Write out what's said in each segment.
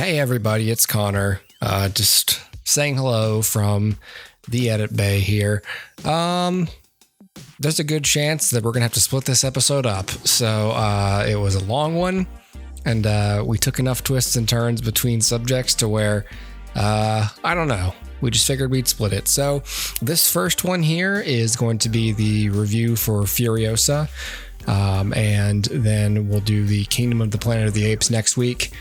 Hey everybody, it's Connor. Just saying hello from the edit bay here. There's a good chance that we're gonna have to split this episode up. So it was a long one, and we took enough twists and turns between subjects to where I don't know. We just figured we'd split it. So this first one here is going to be the review for Furiosa, and then we'll do the Kingdom of the Planet of the Apes next week.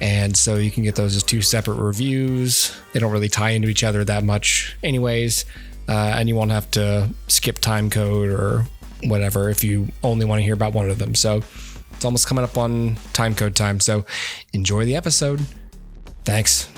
And so you can get those as two separate reviews. They don't really tie into each other that much anyways. And you won't have to skip timecode or whatever if you only want to hear about one of them. So it's almost coming up on timecode time. So enjoy the episode. Thanks.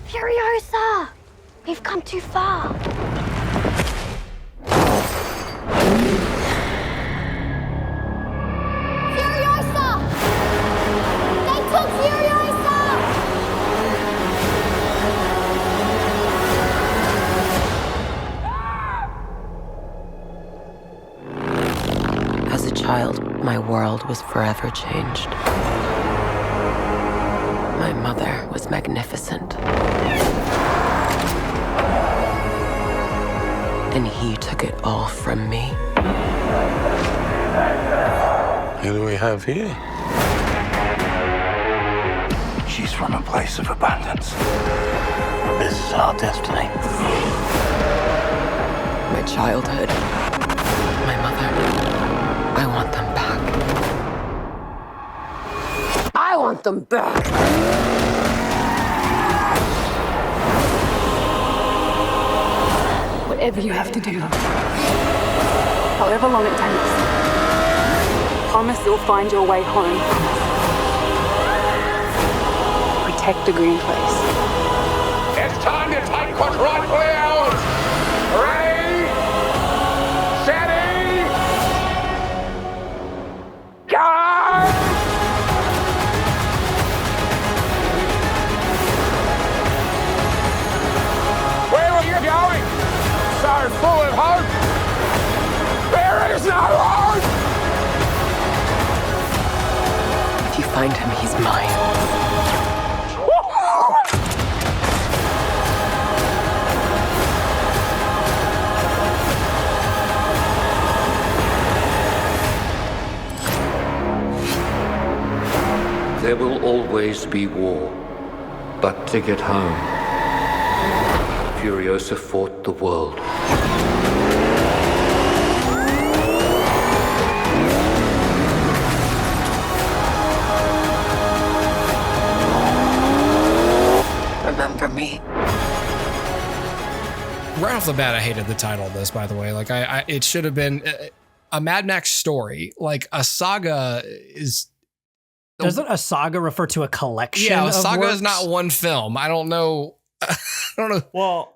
Furiosa! We've come too far. Furiosa! They took Furiosa! As a child, my world was forever changed. My mother was magnificent. And he took it all from me. Who do we have here? She's from a place of abundance. This is our destiny. My childhood, my mother, I want them back. I want them back! Whatever you have to do, however long it takes, promise you'll find your way home. Protect the green place. It's time to take what's rightfully ours! Ready, steady, go! Where are you going? So full of hope. There is no hope. If you find him, he's mine. There will always be war, but to get home, Furiosa fought the world. Remember me. Right off the bat, I hated the title of this, by the way. Like, it should have been a Mad Max story. Like, a saga is... Doesn't a saga refer to a collection? Yeah, a of saga works? is not one film. I don't know. I don't know. Well,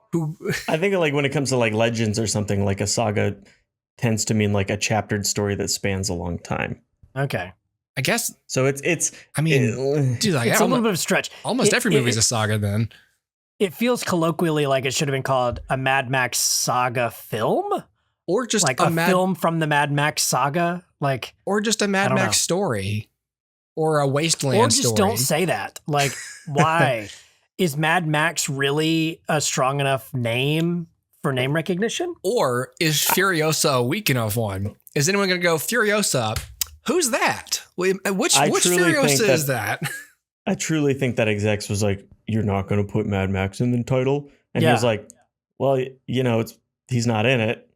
I think like when it comes to like legends or something, like a saga tends to mean like a chaptered story that spans a long time. Okay. I guess. So it's. I mean, dude, like, It's a little bit of a stretch. Almost every movie's a saga then. It feels colloquially like it should have been called a Mad Max Saga film. Or just like a film from the Mad Max Saga. Like, or just a Mad Max story. Or a Wasteland or just story. don't say that. Like, why? Is Mad Max really a strong enough name for name recognition? Or is Furiosa a weak enough one? Is anyone going to go, Furiosa, who's that? Which Furiosa is that? I truly think that execs was like, you're not going to put Mad Max in the title? And he was like, well, you know, he's not in it.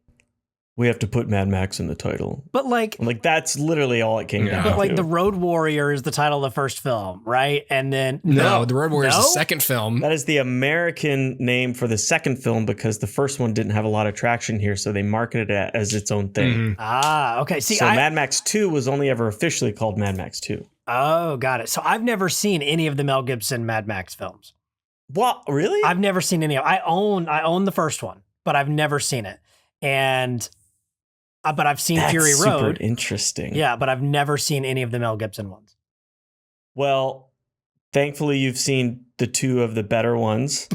we have to put Mad Max in the title. But like, I'm like, that's literally all it came down but to. like the Road Warrior is the title of the first film, right? And then No, the Road Warrior is the second film. That is the American name for the second film because the first one didn't have a lot of traction here, so they marketed it as its own thing. Mm-hmm. Ah, okay. See, so Mad Max 2 was only ever officially called Mad Max 2. Oh, got it. So I've never seen any of the Mel Gibson Mad Max films. What? Really? I've never seen any. I own the first one, but I've never seen it. And but I've seen Fury Road. Super interesting. Yeah, but I've never seen any of the Mel Gibson ones. Well, thankfully you've seen the two of the better ones.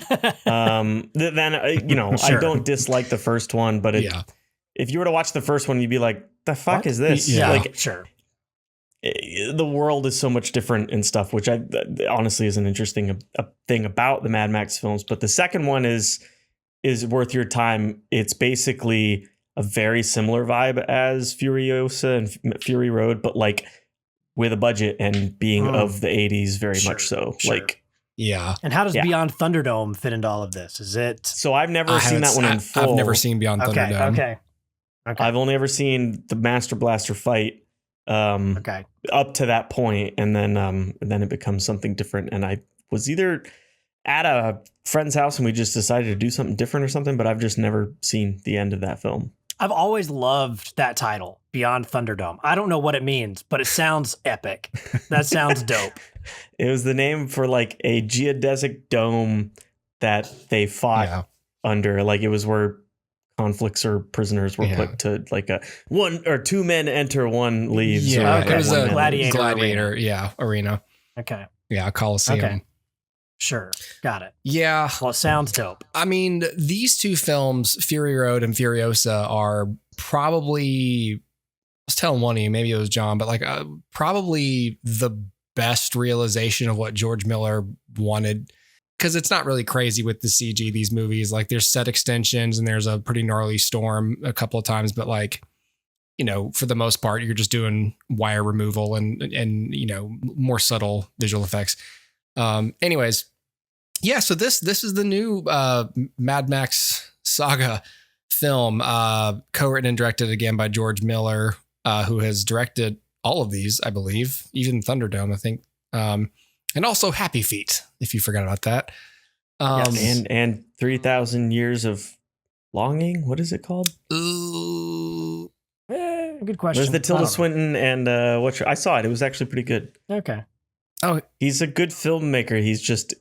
Then Sure. I don't dislike the first one, but if you were to watch the first one, you'd be like, "The fuck What? is this?" Yeah, Like, sure. the world is so much different and stuff, which I honestly is an interesting thing about the Mad Max films. But the second one is worth your time. It's basically a very similar vibe as Furiosa and Fury Road, but like with a budget and being of the 80s, very much so. Sure. Like, Yeah. And how does Beyond Thunderdome fit into all of this? Is it? So I've never seen that one in full. I've never seen Beyond Thunderdome. Okay. I've only ever seen the Master Blaster fight. Up to that point, and then it becomes something different. And I was either at a friend's house and we just decided to do something different or something, but I've just never seen the end of that film. I've always loved that title, Beyond Thunderdome. I don't know what it means, but it sounds epic. That sounds dope. It was the name for like a geodesic dome that they fought under. Like it was where conflicts or prisoners were put to like a 1 or 2 men enter, one leaves. Yeah, or it was a gladiator arena. Okay. Yeah, a Coliseum. Okay. Sure. Got it. Yeah. Well, it sounds dope. I mean, these two films, Fury Road and Furiosa, are probably, I was telling one of you, maybe it was John, but like probably the best realization of what George Miller wanted. Because it's not really crazy with the CG, these movies. Like there's set extensions and there's a pretty gnarly storm a couple of times, but like, you know, for the most part, you're just doing wire removal and you know, more subtle visual effects. Anyways, yeah, so this is the new Mad Max Saga film, co-written and directed again by George Miller, who has directed all of these, I believe, even Thunderdome, I think. And also Happy Feet, if you forgot about that. And 3,000 Years of Longing. What is it called? Ooh. Good question. There's the Tilda Swinton and I saw it. It was actually pretty good. Okay. Oh, he's a good filmmaker. He's just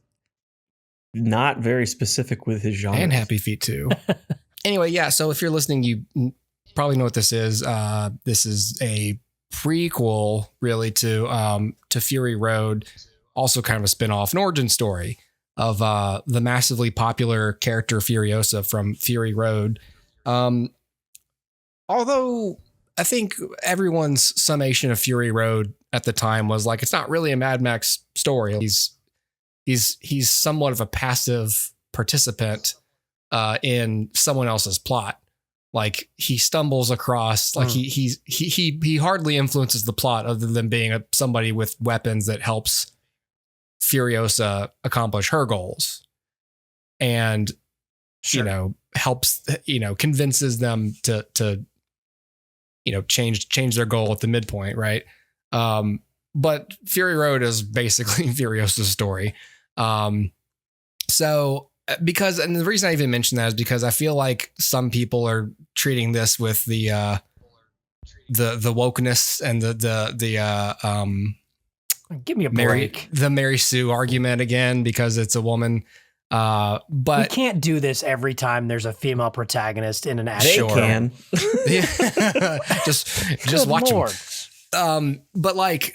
not very specific with his genre. And Happy Feet too. Anyway, yeah. So if you're listening, you probably know what this is. This is a prequel, really, to Fury Road. Also, kind of a spinoff, an origin story of the massively popular character Furiosa from Fury Road. Although I think everyone's summation of Fury Road at the time was like, it's not really a Mad Max story. He's somewhat of a passive participant in someone else's plot. Like he stumbles across, like he hardly influences the plot other than being somebody with weapons that helps Furiosa accomplish her goals, and you know, helps, you know, convinces them to you know, change their goal at the midpoint, right? But Fury Road is basically Furiosa's story. So because, and the reason I even mention that is because I feel like some people are treating this with the wokeness and the give me a break. The Mary Sue argument again, because it's a woman. But we can't do this every time there's a female protagonist in an action. They can. just watch them. But like,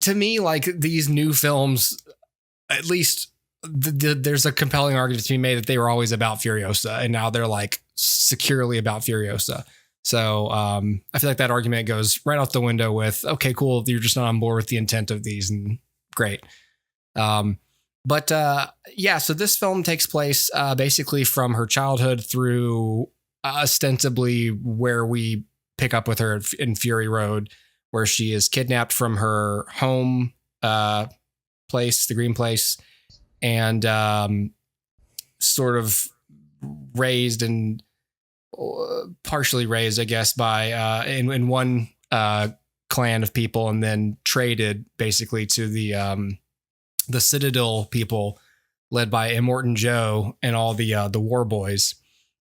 to me, like these new films, at least there's a compelling argument to be made that they were always about Furiosa, and now they're like securely about Furiosa. So I feel like that argument goes right out the window with, okay, cool, you're just not on board with the intent of these, and great. But yeah, so this film takes place basically from her childhood through ostensibly where we pick up with her in Fury Road, where she is kidnapped from her home place, the Green Place, and sort of raised and partially raised, I guess, by in one clan of people, and then traded basically to the Citadel people, led by Immortan Joe and all the War Boys,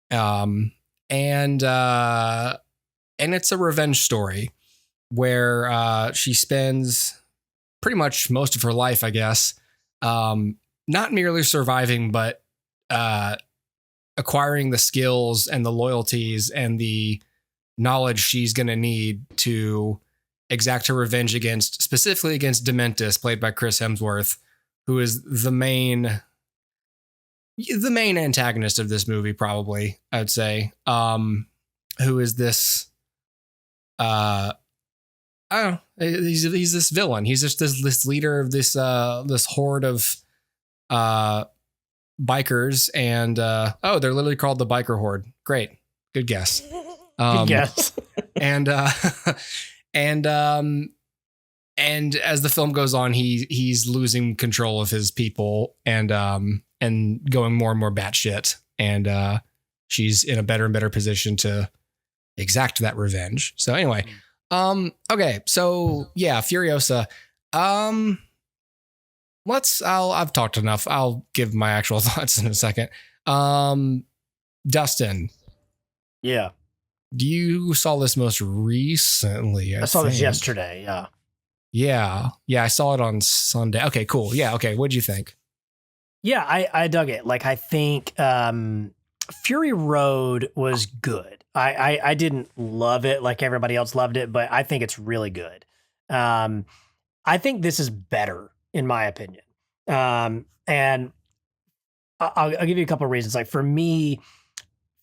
and it's a revenge story where she spends pretty much most of her life, I guess, not merely surviving, but acquiring the skills and the loyalties and the knowledge she's going to need to exact her revenge specifically against Dementus, played by Chris Hemsworth, who is the main antagonist of this movie, probably, I would say. Who is this? I don't know. He's this villain. He's just this leader of this horde of bikers, and they're literally called the Biker Horde. Great, good guess. Good guess. and as the film goes on, he's losing control of his people and going more and more batshit, and she's in a better and better position to exact that revenge. So anyway, okay, so yeah, Furiosa. I've talked enough. I'll give my actual thoughts in a second. Dustin. Yeah. You saw this most recently. I saw this yesterday. Yeah. Yeah. I saw it on Sunday. Okay, cool. Yeah. Okay. What'd you think? Yeah, I dug it. Like, I think Fury Road was good. I didn't love it like everybody else loved it, but I think it's really good. I think this is better, in my opinion. And I'll give you a couple of reasons. Like, for me,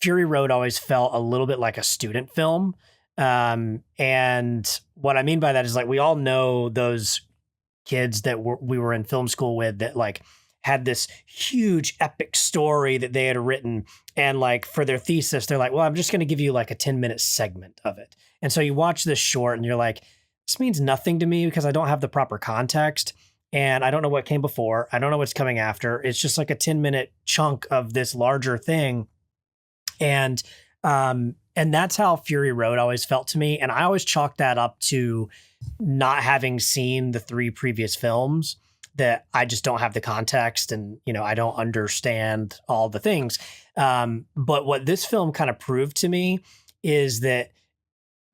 Fury Road always felt a little bit like a student film. And what I mean by that is, like, we all know those kids that we were in film school with that, like, had this huge epic story that they had written. And, like, for their thesis, they're like, well, I'm just going to give you like a 10-minute segment of it. And so you watch this short and you're like, this means nothing to me because I don't have the proper context. And I don't know what came before. I don't know what's coming after. It's just like a 10-minute chunk of this larger thing. And that's how Fury Road always felt to me. And I always chalk that up to not having seen the 3 previous films, that I just don't have the context and, I don't understand all the things. But what this film kind of proved to me is that,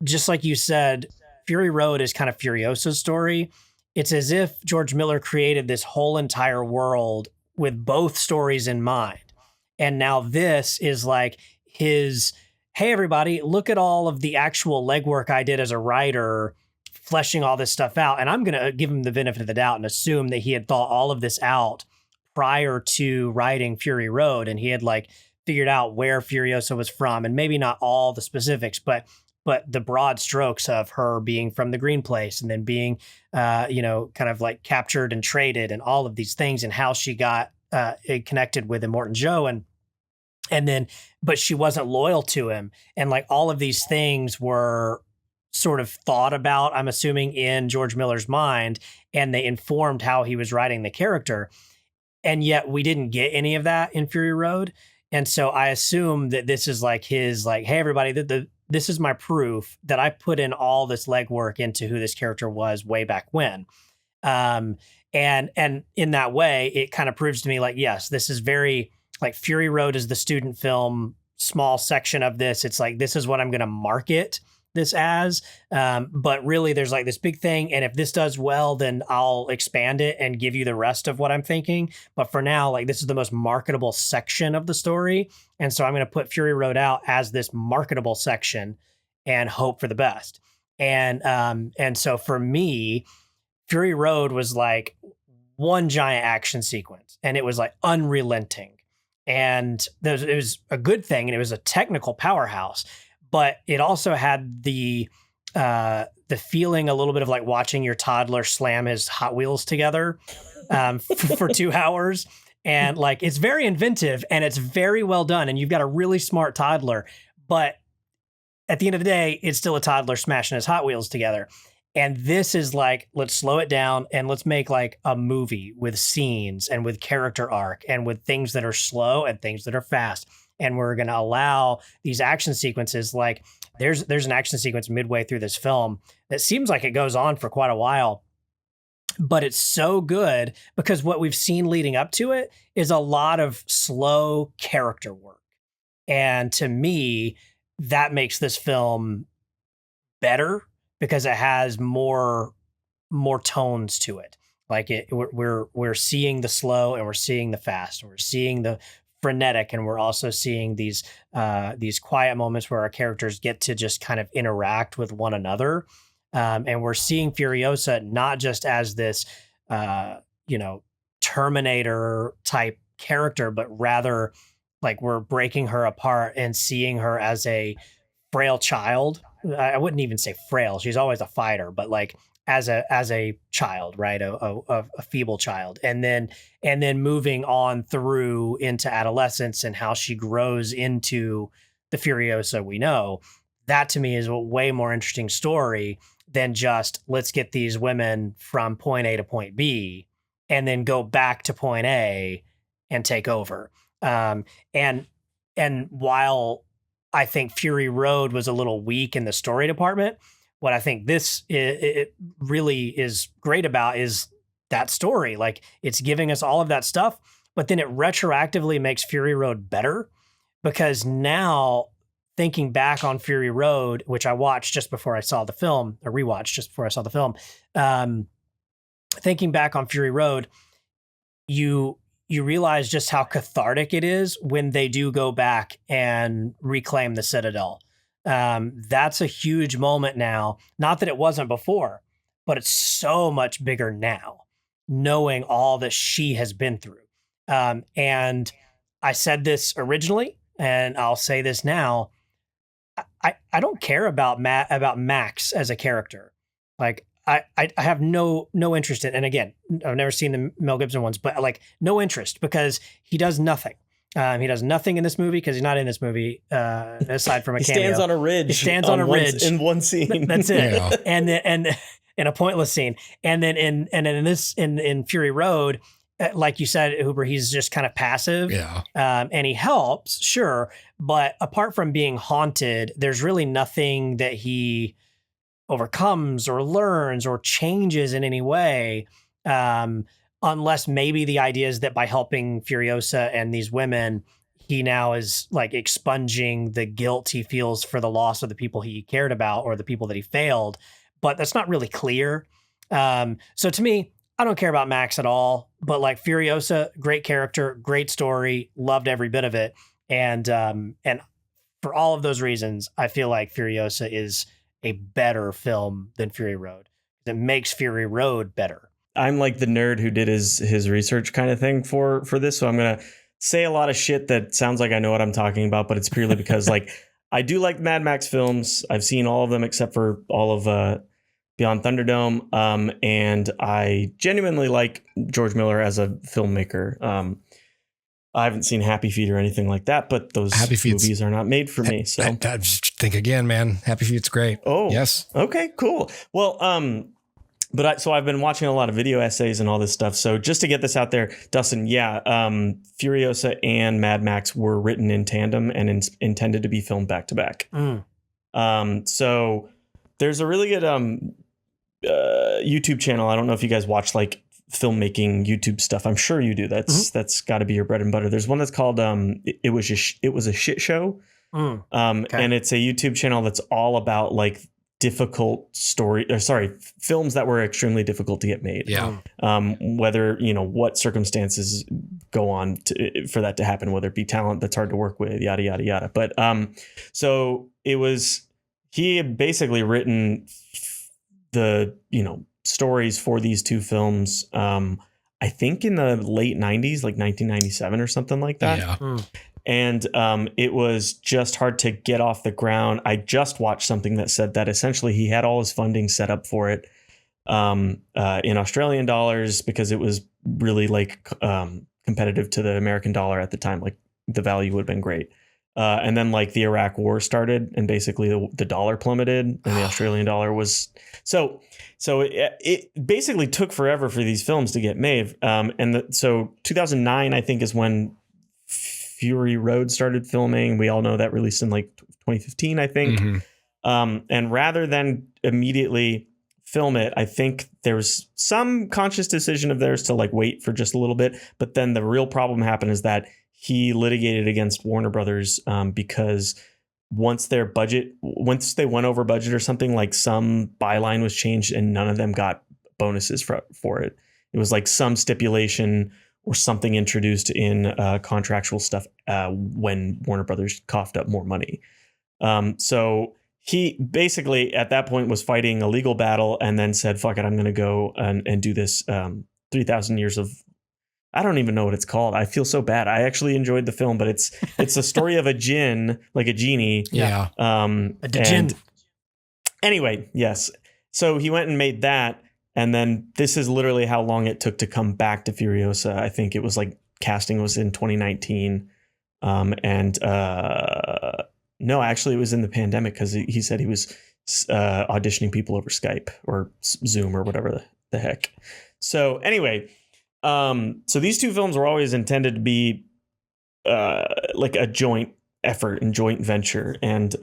just like you said, Fury Road is kind of Furiosa's story. It's as if George Miller created this whole entire world with both stories in mind. And now this is like his, hey, everybody, look at all of the actual legwork I did as a writer, fleshing all this stuff out. And I'm going to give him the benefit of the doubt and assume that he had thought all of this out prior to writing Fury Road. And he had, like, figured out where Furiosa was from, and maybe not all the specifics, but the broad strokes of her being from the Green Place and then being, kind of like captured and traded and all of these things, and how she got connected with Immortan Joe. And then, but she wasn't loyal to him. And, like, all of these things were sort of thought about, I'm assuming, in George Miller's mind, and they informed how he was writing the character. And yet we didn't get any of that in Fury Road. And so I assume that this is like his, like, hey, everybody, this is my proof that I put in all this legwork into who this character was way back when. And in that way, it kind of proves to me, like, yes, this is very, like, Fury Road is the student film, small section of this. It's like, this is what I'm going to market this as. But really, there's, like, this big thing. And if this does well, then I'll expand it and give you the rest of what I'm thinking. But for now, like, this is the most marketable section of the story. And so I'm going to put Fury Road out as this marketable section and hope for the best. And so for me, Fury Road was like one giant action sequence, and it was, like, unrelenting. And it was a good thing, and it was a technical powerhouse. But it also had the feeling a little bit of like watching your toddler slam his Hot Wheels together for 2 hours. And, like, it's very inventive and it's very well done. And you've got a really smart toddler. But at the end of the day, it's still a toddler smashing his Hot Wheels together. And this is like, let's slow it down and let's make, like, a movie with scenes and with character arc and with things that are slow and things that are fast. and we're going to allow these action sequences. Like there's an action sequence midway through this film that seems like it goes on for quite a while, but it's so good because what we've seen leading up to it is a lot of slow character work. And to me, that makes this film better because it has more tones to it. Like we're seeing the slow and we're seeing the fast, and we're seeing the frenetic, and we're also seeing these quiet moments where our characters get to just kind of interact with one another. And we're seeing Furiosa not just as this, Terminator type character, but rather like we're breaking her apart and seeing her as a frail child. I wouldn't even say frail. She's always a fighter, but like as a child, right? A feeble child. And then moving on through into adolescence and how she grows into the Furiosa we know. That to me is a way more interesting story than just let's get these women from point A to point B and then go back to point A and take over. And while I think Fury Road was a little weak in the story department, what I think it really is great about is that story. Like it's giving us all of that stuff, but then it retroactively makes Fury Road better because now thinking back on Fury Road, which I watched just before I saw the film, or rewatched just before I saw the film, thinking back on Fury Road, you realize just how cathartic it is when they do go back and reclaim the Citadel. That's a huge moment now. Not that it wasn't before, but it's so much bigger now, knowing all that she has been through. And I said this originally, and I'll say this now. I don't care about Max as a character. Like I have no interest in, and again, I've never seen the Mel Gibson ones, but like no interest because he does nothing. He does nothing in this movie because he's not in this movie aside from a cameo. He stands on a ridge. He stands on a ridge in one scene. That's it. Yeah. And in a pointless scene. And then in Fury Road, like you said, Hooper, he's just kind of passive. Yeah. And he helps, sure. But apart from being haunted, there's really nothing that he overcomes or learns or changes in any way. Unless maybe the idea is that by helping Furiosa and these women, he now is like expunging the guilt he feels for the loss of the people he cared about or the people that he failed. But that's not really clear. So to me, I don't care about Max at all, but like Furiosa, great character, great story, loved every bit of it. And for all of those reasons, I feel like Furiosa is a better film than Fury Road. It makes Fury Road better. I'm like the nerd who did his research kind of thing for this. So I'm going to say a lot of shit that sounds like I know what I'm talking about, but it's purely because like I do like Mad Max films. I've seen all of them except for all of Beyond Thunderdome. And I genuinely like George Miller as a filmmaker. I haven't seen Happy Feet or anything like that, but those movies are not made for me. So I just think again, man, Happy Feet's great. Oh, yes. Okay, cool. Well, so I've been watching a lot of video essays and all this stuff. So just to get this out there, Dustin, Furiosa and Mad Max were written in tandem and intended to be filmed back to back. So there's a really good YouTube channel. I don't know if you guys watch like filmmaking YouTube stuff. I'm sure you do. That's got to be your bread and butter. There's one that's called It Was a Shit Show. Okay. And it's a YouTube channel that's all about like films that were extremely difficult to get made. Yeah. Whether, what circumstances go on for that to happen, whether it be talent that's hard to work with, yada, yada, yada. But so he had basically written the, stories for these two films, I think in the late 90s, like 1997 or something like that. Yeah. And it was just hard to get off the ground. I just watched something that said that essentially he had all his funding set up for it in Australian dollars because it was really like competitive to the American dollar at the time. Like the value would have been great. And then like the Iraq war started and basically the dollar plummeted and the Australian dollar was so it basically took forever for these films to get made. So 2009, I think, is when Fury Road started filming. We all know that released in like 2015, I think. And rather than immediately film it, I think there was some conscious decision of theirs to like wait for just a little bit. But then the real problem happened is that he litigated against Warner Brothers because once they went over budget or something, like some byline was changed and none of them got bonuses for it. It was like some stipulation or something introduced in contractual stuff when Warner Brothers coughed up more money. So he basically at that point was fighting a legal battle and then said, fuck it, I'm going to go and do this 3,000 years of, I don't even know what it's called. I feel so bad. I actually enjoyed the film, but it's a story of a djinn, like a genie. Yeah. A djinn. Anyway, yes. So he went and made that. And then this is literally how long it took to come back to Furiosa. I think it was like casting was in 2019. No, actually it was in the pandemic because he said he was auditioning people over Skype or Zoom or whatever the heck. So anyway, so these two films were always intended to be like a joint effort and joint venture. And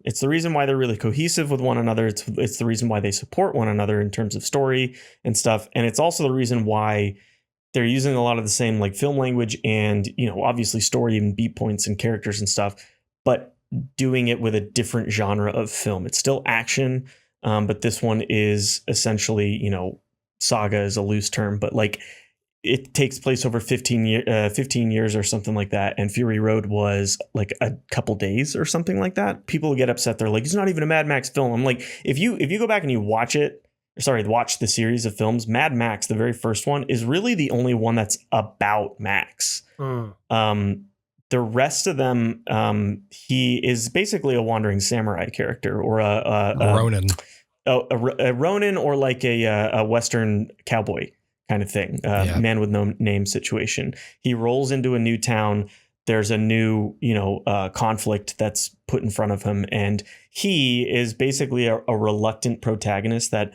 it's the reason why they're really cohesive with one another. It's the reason why they support one another in terms of story and stuff. And it's also the reason why they're using a lot of the same like film language and, you know, obviously story and beat points and characters and stuff, but doing it with a different genre of film. It's still action, but this one is essentially, you know, saga is a loose term, but like it takes place over 15 years or something like that. And Fury Road was like a couple days or something like that. People get upset. They're like, it's not even a Mad Max film. I'm like, if you go back and you watch the series of films, Mad Max, the very first one, is really the only one that's about Max. The rest of them, he is basically a wandering samurai character or a Ronin. A Ronin or like a Western cowboy kind of thing, man with no name situation. He rolls into a new town. There's a new, conflict that's put in front of him. And he is basically a reluctant protagonist that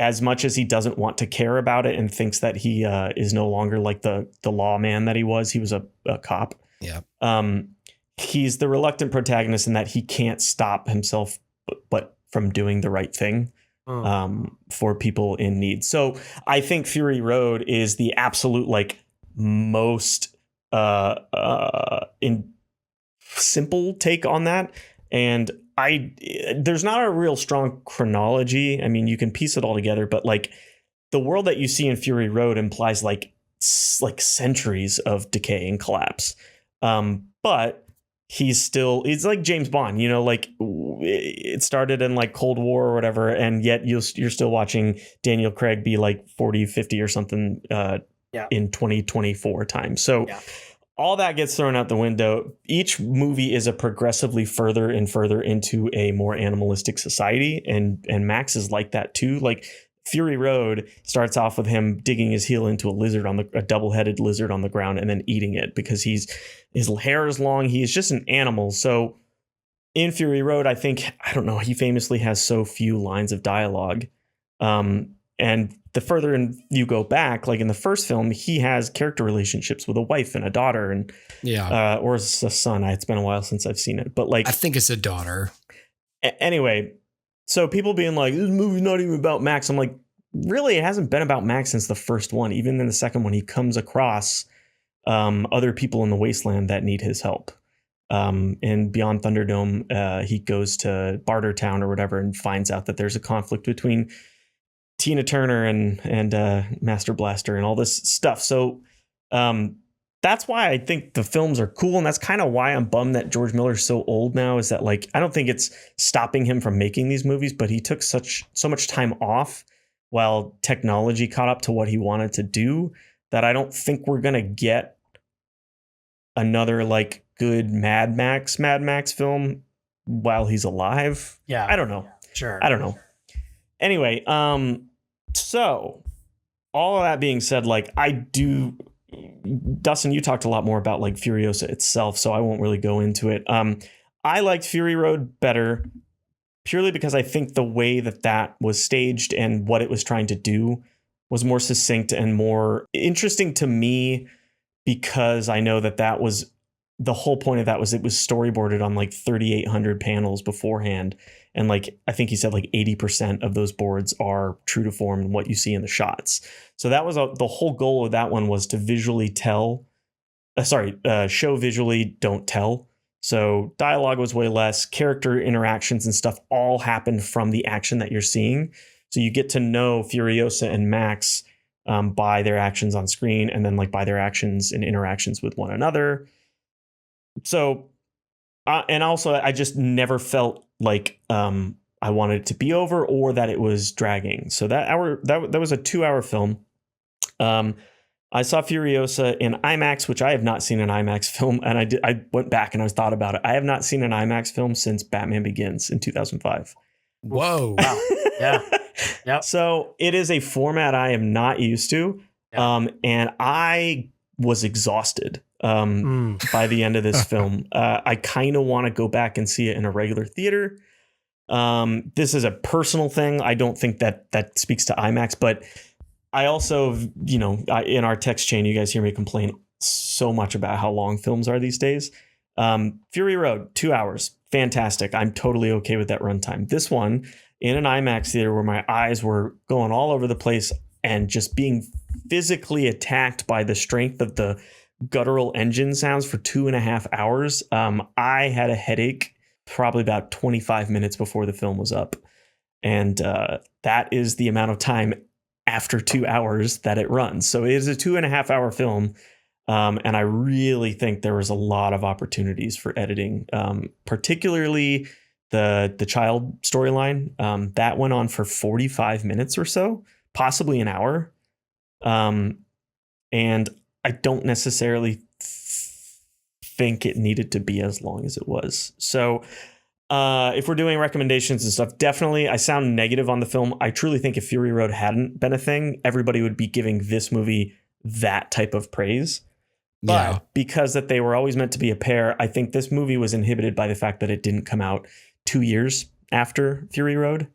as much as he doesn't want to care about it and thinks that he is no longer like the lawman that he was a cop. Yeah. He's the reluctant protagonist in that he can't stop himself but from doing the right thing for people in need. So I think Fury Road is the absolute like most in simple take on that. And there's not a real strong chronology. I mean, you can piece it all together, but like the world that you see in Fury Road implies like centuries of decay and collapse. But it's like James Bond, like it started in like Cold War or whatever. And yet you're still watching Daniel Craig be like 40, 50 or something in 2024 time. So all that gets thrown out the window. Each movie is a progressively further and further into a more animalistic society. And Max is like that too. Like Fury Road starts off with him digging his heel into a double-headed lizard on the ground and then eating it because his hair is long. He is just an animal. So in Fury Road, I think, I don't know, he famously has so few lines of dialogue. And the further you go back, like in the first film, he has character relationships with a wife and a daughter and or a son. It's been a while since I've seen it, but like I think it's a daughter. Anyway, so people being like, this movie's not even about Max. I'm like, really, it hasn't been about Max since the first one. Even in the second one, he comes across other people in the wasteland that need his help. And beyond Thunderdome, he goes to Bartertown or whatever and finds out that there's a conflict between Tina Turner and Master Blaster and all this stuff. So that's why I think the films are cool. And that's kind of why I'm bummed that George Miller's so old now, is that like, I don't think it's stopping him from making these movies, but he took so much time off while technology caught up to what he wanted to do that I don't think we're going to get another like good Mad Max film while he's alive. Yeah. I don't know. Sure. I don't know. Anyway, so all of that being said, like Dustin, you talked a lot more about like Furiosa itself, so I won't really go into it. I liked Fury Road better purely because I think the way that was staged and what it was trying to do was more succinct and more interesting to me because I know that was the whole point of that was it was storyboarded on like 3,800 panels beforehand. And like, I think he said like 80% of those boards are true to form and what you see in the shots. So that was the whole goal of that one was to visually show visually, don't tell. So dialogue was way less, character interactions and stuff all happened from the action that you're seeing. So you get to know Furiosa and Max by their actions on screen and then like by their actions and interactions with one another. So, and also I just never felt like I wanted it to be over or that it was dragging. So that was a 2-hour film. I saw Furiosa in IMAX, which I have not seen an IMAX film. And I went back and I thought about it. I have not seen an IMAX film since Batman Begins in 2005. Whoa. Wow. Yeah. Yep. So it is a format I am not used to. Yep. And I was exhausted by the end of this film. I kind of want to go back and see it in a regular theater. This is a personal thing. I don't think that speaks to IMAX, but I also, in our text chain, you guys hear me complain so much about how long films are these days. Fury Road, 2 hours. Fantastic. I'm totally okay with that runtime. This one in an IMAX theater where my eyes were going all over the place and just being physically attacked by the strength of the guttural engine sounds for 2.5 hours. I had a headache probably about 25 minutes before the film was up. And that is the amount of time after 2 hours that it runs. So it is a 2.5 hour film. And I really think there was a lot of opportunities for editing, particularly the child storyline. That went on for 45 minutes or so, possibly an hour. And I don't necessarily think it needed to be as long as it was. So if we're doing recommendations and stuff, definitely I sound negative on the film. I truly think if Fury Road hadn't been a thing, everybody would be giving this movie that type of praise. But because that they were always meant to be a pair, I think this movie was inhibited by the fact that it didn't come out 2 years after Fury Road.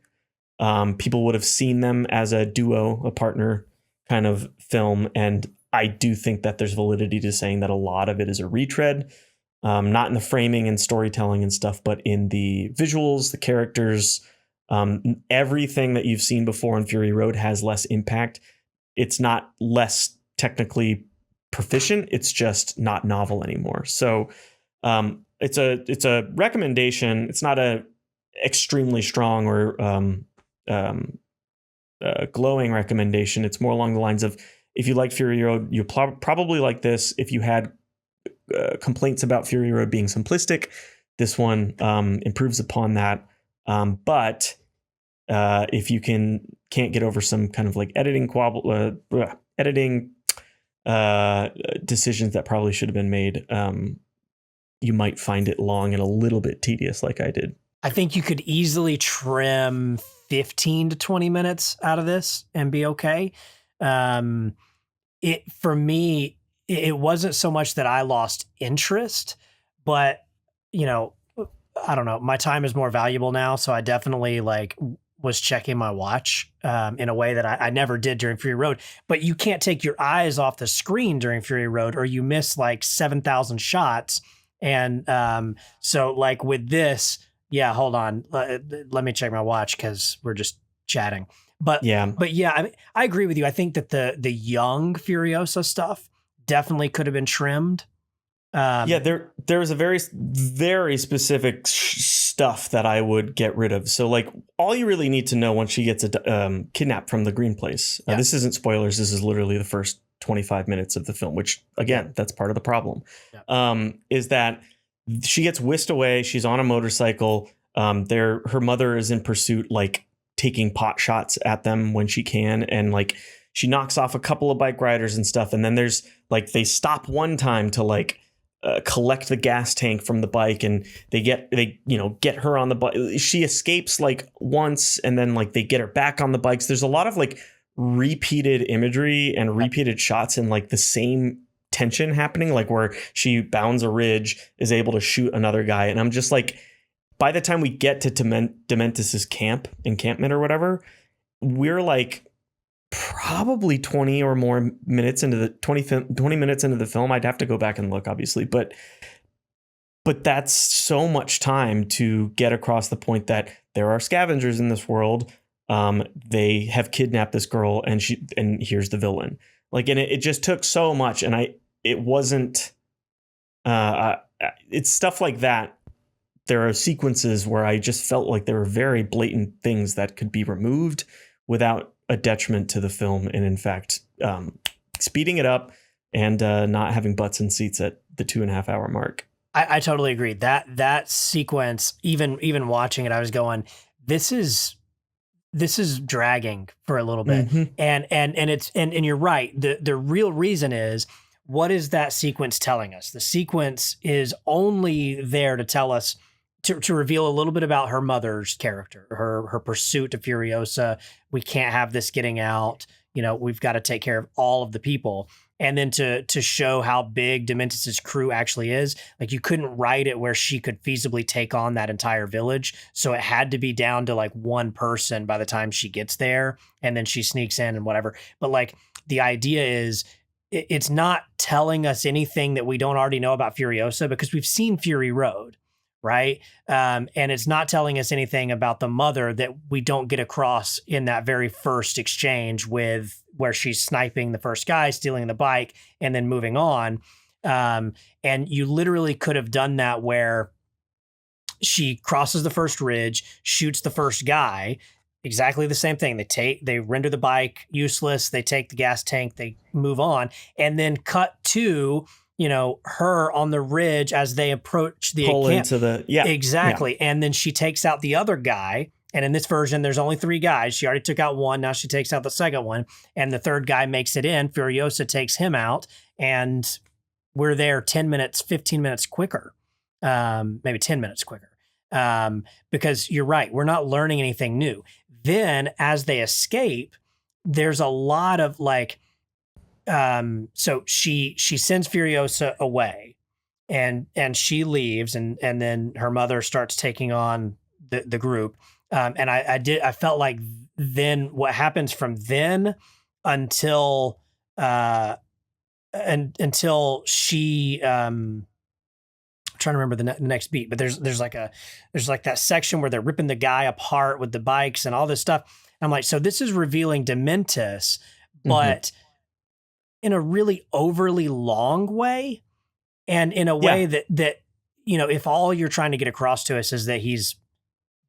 People would have seen them as a duo, a partner kind of film. And I do think that there's validity to saying that a lot of it is a retread, not in the framing and storytelling and stuff, but in the visuals, the characters, everything that you've seen before in Fury Road has less impact. It's not less technically proficient. It's just not novel anymore. So it's a recommendation. It's not a extremely strong or glowing recommendation. It's more along the lines of, if you like Fury Road, you'll probably like this. If you had complaints about Fury Road being simplistic, this one improves upon that. But if you can't get over some kind of like editing decisions that probably should have been made, you might find it long and a little bit tedious, like I did. I think you could easily trim 15 to 20 minutes out of this and be okay. For me, it wasn't so much that I lost interest, but I don't know. My time is more valuable now, so I definitely was checking my watch in a way that I never did during Fury Road. But you can't take your eyes off the screen during Fury Road, or you miss 7,000 shots. And so with this, hold on, let me check my watch because we're just chatting. But I agree with you. I think that the young Furiosa stuff definitely could have been trimmed. There's a very, very specific stuff that I would get rid of. So all you really need to know once she gets kidnapped from the green place. This isn't spoilers. This is literally the first 25 minutes of the film, which again, that's part of the problem. Is that she gets whisked away. She's on a motorcycle. Her mother is in pursuit, taking pot shots at them when she can. And she knocks off a couple of bike riders and stuff. And then there's they stop one time to collect the gas tank from the bike, and they get her on the bike. She escapes once, and then they get her back on the bikes. There's a lot of repeated imagery and repeated shots and the same tension happening, where she bounds a ridge, is able to shoot another guy. And I'm just by the time we get to Dementus's encampment or whatever, we're probably 20 or more minutes into the 20 minutes into the film. I'd have to go back and look, obviously, but that's so much time to get across the point that there are scavengers in this world. They have kidnapped this girl, and here's the villain. Like, and it just took so much, and it wasn't. It's stuff like that. There are sequences where I just felt like there were very blatant things that could be removed without a detriment to the film, and in fact, speeding it up and not having butts in seats at the 2.5 hour mark. I totally agree. That sequence, even watching it, I was going, this is dragging for a little bit. Mm-hmm. And you're right. The real reason is, what is that sequence telling us? The sequence is only there to tell us, to reveal a little bit about her mother's character, her pursuit of Furiosa. We can't have this getting out. We've got to take care of all of the people. And then to show how big Dementis' crew actually is. Like, you couldn't write it where she could feasibly take on that entire village. So it had to be down to like one person by the time she gets there, and then she sneaks in and whatever. But like, the idea is, it's not telling us anything that we don't already know about Furiosa, because we've seen Fury Road, right? And it's not telling us anything about the mother that we don't get across in that very first exchange where she's sniping the first guy, stealing the bike, and then moving on. And you literally could have done that where she crosses the first ridge, shoots the first guy. Exactly the same thing. They render the bike useless. They take the gas tank, they move on, and then cut to, her on the ridge as they approach the pull camp. into the, yeah. Exactly. Yeah. And then she takes out the other guy. And in this version, there's only 3 guys. She already took out one. Now she takes out the second one. And the third guy makes it in. Furiosa takes him out. And we're there 10 minutes, 15 minutes quicker. Maybe 10 minutes quicker. Because you're right. We're not learning anything new. Then as they escape, there's a lot of like, so she sends Furiosa away, and she leaves, and then her mother starts taking on the group. And I felt like then what happens from then until she, I'm trying to remember the next beat, but there's like that section where they're ripping the guy apart with the bikes and all this stuff. I'm like, so this is revealing Dementis, but in a really overly long way, and in a way that if all you're trying to get across to us is that he's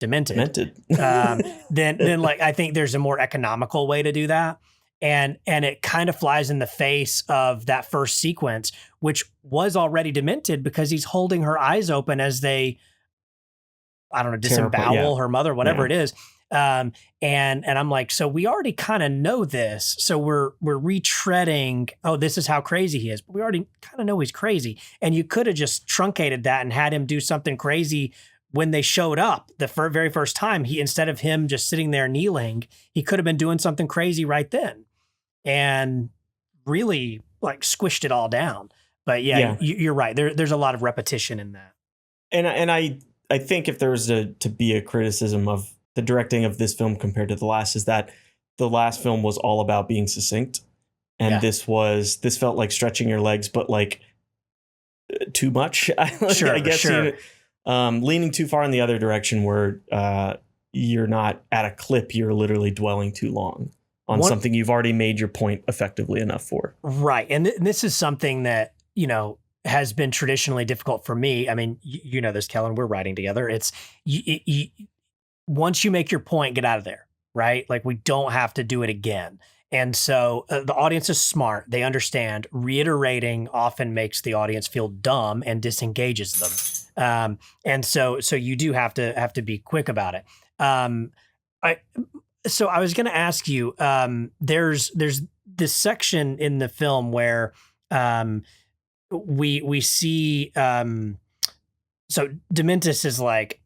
demented. Then like, I think there's a more economical way to do that. And it kind of flies in the face of that first sequence, which was already demented because he's holding her eyes open as they, I don't know, disembowel her mother, whatever it is. And I'm like, so we already kind of know this. So we're retreading, oh, this is how crazy he is. But we already kind of know he's crazy. And you could have just truncated that and had him do something crazy when they showed up the very first time. Instead of him just sitting there kneeling, he could have been doing something crazy right then, and really like squished it all down. But you're right. There's a lot of repetition in that. And I think if there was to be a criticism of the directing of this film compared to the last, is that the last film was all about being succinct. And this felt like stretching your legs, but like too much. I guess. Sure. Leaning too far in the other direction where you're not at a clip, you're literally dwelling too long on something you've already made your point effectively enough for. Right. And this is something that, has been traditionally difficult for me. I mean, you know this, Kellen, we're writing together. It's once you make your point, get out of there, right? Like, we don't have to do it again. And so the audience is smart. They understand reiterating often makes the audience feel dumb and disengages them. And so you do have to be quick about it. So I was going to ask you, there's this section in the film where we see, so Dementis is like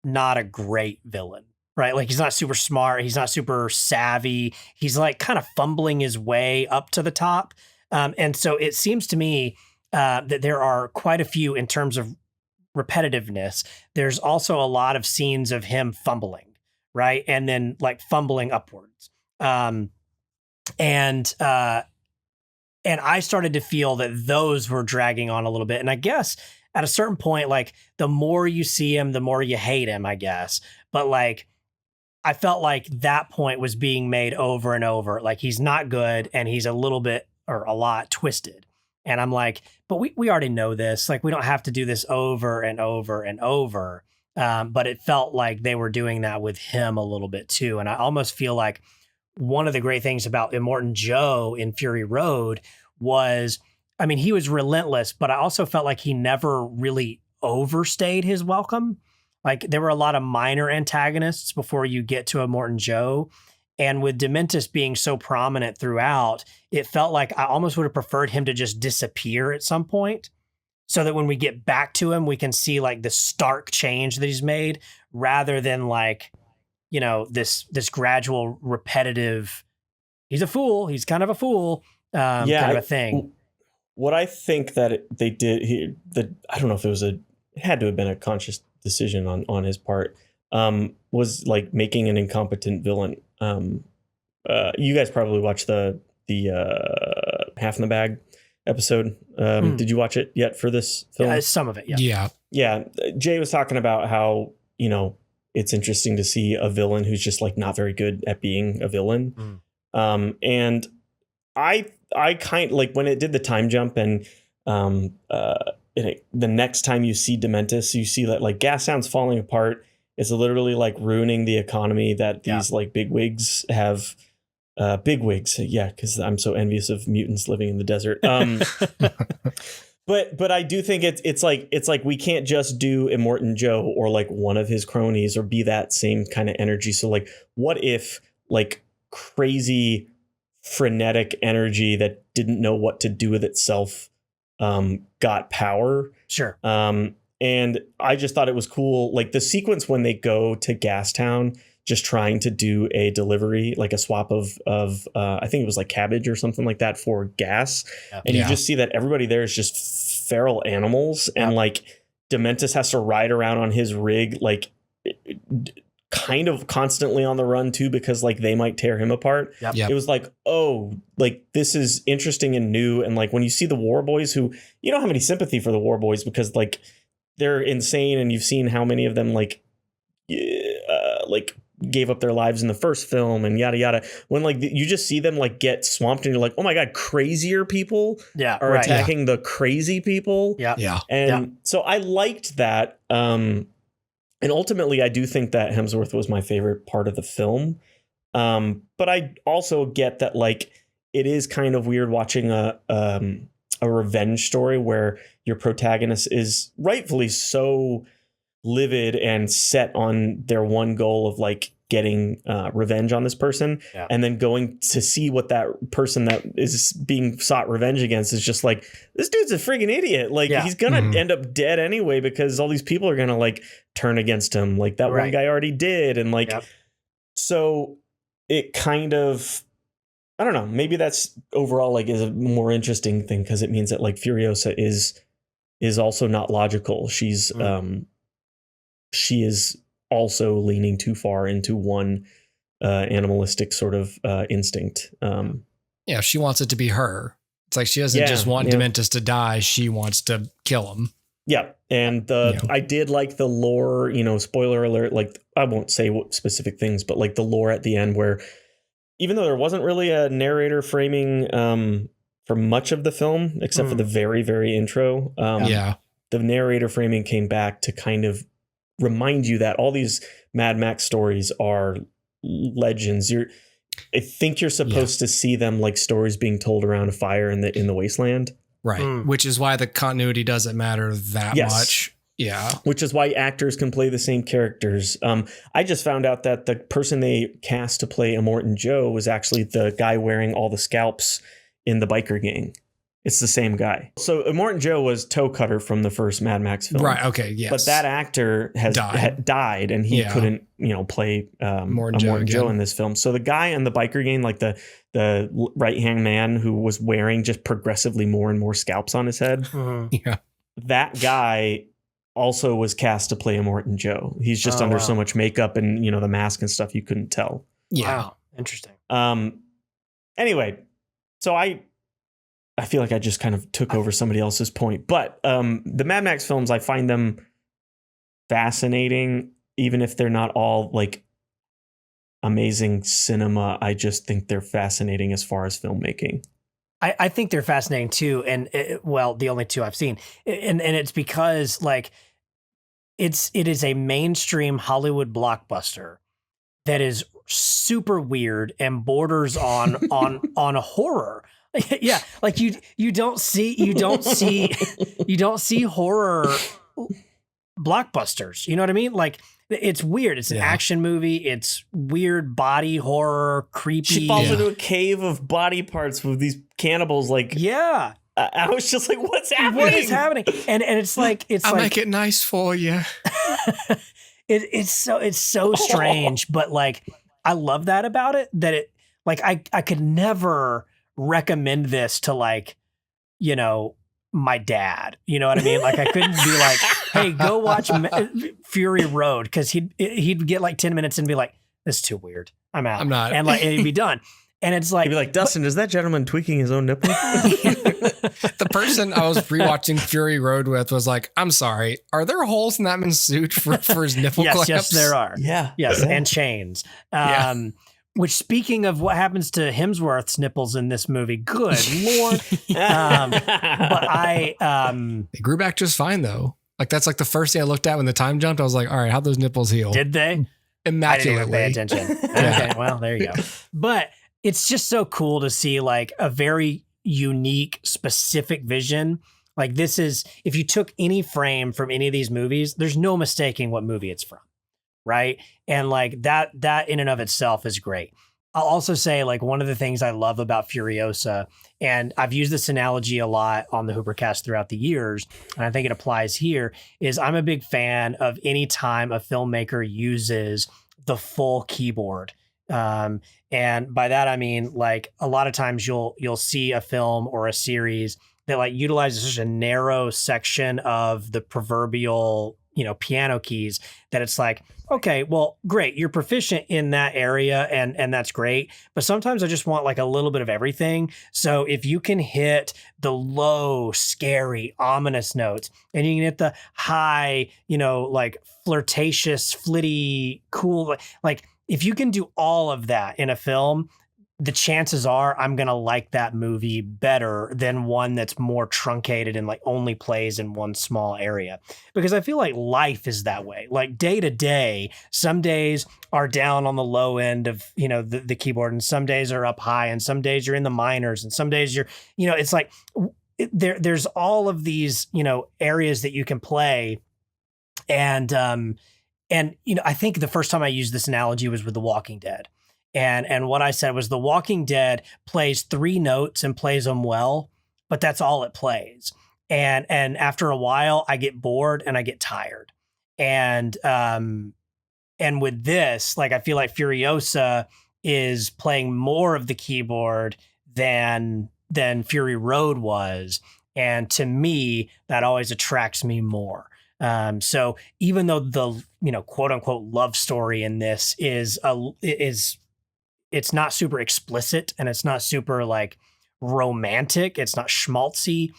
not a great villain, right? Like, he's not super smart. He's not super savvy. He's like kind of fumbling his way up to the top. And so it seems to me that there are quite a few in terms of repetitiveness. There's also a lot of scenes of him fumbling, right? And then like fumbling upwards. And I started to feel that those were dragging on a little bit. And I guess at a certain point, like the more you see him, the more you hate him, I guess. But like, I felt like that point was being made over and over. Like he's not good and he's a little bit or a lot twisted. And I'm like, but we already know this. Like we don't have to do this over and over and over. But it felt like they were doing that with him a little bit too. And I almost feel like one of the great things about Immortan Joe in Fury Road was, I mean, he was relentless, but I also felt like he never really overstayed his welcome. Like there were a lot of minor antagonists before you get to Immortan Joe. And with Dementus being so prominent throughout, it felt like I almost would have preferred him to just disappear at some point so that when we get back to him, we can see like the stark change that he's made rather than like, you know, this gradual repetitive, he's a fool. He's kind of a fool kind of a thing. What I think that they did here, I don't know if it had to have been a conscious decision on his part, was like making an incompetent villain. You guys probably watched the Half in the Bag episode. Did you watch it yet for this film? Yeah, some of it. Yeah. Yeah. Jay was talking about how, you know, it's interesting to see a villain who's just like not very good at being a villain. And I kind like when it did the time jump and the next time you see Dementus, you see that like Gastown's falling apart. It's literally like ruining the economy that these like bigwigs have. Bigwigs, yeah, because I'm so envious of mutants living in the desert. But I do think it's like we can't just do Immortan Joe or like one of his cronies or be that same kind of energy. So like, what if like crazy frenetic energy that didn't know what to do with itself got power? Sure. And I just thought it was cool. Like the sequence when they go to Gastown, just trying to do a delivery, like a swap of I think it was like cabbage or something like that for gas. And you just see that everybody there is just feral animals. And like Dementus has to ride around on his rig, like kind of constantly on the run too, because like they might tear him apart. It was like, oh, like this is interesting and new. And like when you see the War Boys, who you don't have any sympathy for the War Boys because like they're insane, and you've seen how many of them like gave up their lives in the first film and yada yada. When like you just see them like get swamped and you're like, oh my god, crazier people are attacking the crazy people. And so I liked that. And ultimately I do think that Hemsworth was my favorite part of the film. But I also get that like it is kind of weird watching a revenge story where your protagonist is rightfully so livid and set on their one goal of like getting revenge on this person, and then going to see what that person that is being sought revenge against is just like, this dude's a friggin' idiot. Like he's gonna end up dead anyway because all these people are gonna like turn against him. Like that one guy already did. And like, so it kind of, I don't know, maybe that's overall like is a more interesting thing because it means that like Furiosa is also not logical. She's she is also leaning too far into one animalistic sort of instinct. Yeah, she wants it to be her. It's like she doesn't just want Dementus to die. She wants to kill him. Yeah. And I did like the lore, spoiler alert, like I won't say what specific things, but like the lore at the end where even though there wasn't really a narrator framing for much of the film, except for the very, very intro, the narrator framing came back to kind of remind you that all these Mad Max stories are legends. I think you're supposed to see them like stories being told around a fire in the wasteland. Right. Which is why the continuity doesn't matter that much. Yeah. Which is why actors can play the same characters. I just found out that the person they cast to play Immortan Joe was actually the guy wearing all the scalps in the biker gang. It's the same guy. So Immortan Joe was Toe Cutter from the first Mad Max film. Right. Okay. Yes. But that actor has died and he couldn't, play Immortan Joe in this film. So the guy in the biker gang, like the right hand man who was wearing just progressively more and more scalps on his head. That guy also was cast to play Immortan Joe. He's just under so much makeup and, the mask and stuff you couldn't tell. Yeah. Wow. Interesting. Anyway, so I feel like I just kind of took over somebody else's point, but the Mad Max films, I find them fascinating, even if they're not all like amazing cinema. I just think they're fascinating as far as filmmaking. I think they're fascinating too, and the only two I've seen, and it's because like it is a mainstream Hollywood blockbuster that is super weird and borders on a horror. Yeah, like you don't see horror blockbusters. You know what I mean? Like it's weird. It's an action movie. It's weird body horror, creepy. She falls into a cave of body parts with these cannibals. Like, yeah. I was just like, what's happening? What is happening? And it's like I'll make it nice for you. it's so strange, but like I love that about it. That it like I could never recommend this to like, you know, my dad. You know what I mean? Like I couldn't be like, hey, go watch Fury Road, because he'd get like 10 minutes and be like, this is too weird. I'm out. I'm not. And like it'd be done. And it's like, he'd be like, Dustin, is that gentleman tweaking his own nipple? The person I was rewatching Fury Road with was like, I'm sorry, are there holes in that man's suit for his nipple clamps? Yes, there are. Yeah. Yes, and chains. Which, speaking of what happens to Hemsworth's nipples in this movie, good Lord. But they grew back just fine though. Like that's like the first thing I looked at when the time jumped. I was like, all right, how'd those nipples heal? Did they? Immaculately. I didn't even pay attention. Okay, well, there you go. But it's just so cool to see like a very unique, specific vision. Like this is, if you took any frame from any of these movies, there's no mistaking what movie it's from. Right. And like that in and of itself is great. I'll also say like one of the things I love about Furiosa, and I've used this analogy a lot on the Hoopercast throughout the years, and I think it applies here, is I'm a big fan of any time a filmmaker uses the full keyboard. And by that, I mean, like a lot of times you'll see a film or a series that like utilizes such a narrow section of the proverbial, you know, piano keys that it's like, okay, well, great. You're proficient in that area and that's great. But sometimes I just want like a little bit of everything. So if you can hit the low, scary, ominous notes, and you can hit the high, you know, like flirtatious, flitty, cool, like if you can do all of that in a film, the chances are I'm going to like that movie better than one that's more truncated and like only plays in one small area. Because I feel like life is that way. Like day to day, some days are down on the low end of, you know, the keyboard, and some days are up high, and some days you're in the minors, and some days you're, you know, it's like there's all of these, you know, areas that you can play. And, you know, I think the first time I used this analogy was with The Walking Dead. And what I said was The Walking Dead plays 3 notes and plays them well, but that's all it plays. And after a while, I get bored and I get tired. And with this, like I feel like Furiosa is playing more of the keyboard than Fury Road was, and to me, that always attracts me more. So even though the, you know, quote unquote love story in this is it's not super explicit and it's not super like romantic, it's not schmaltzy.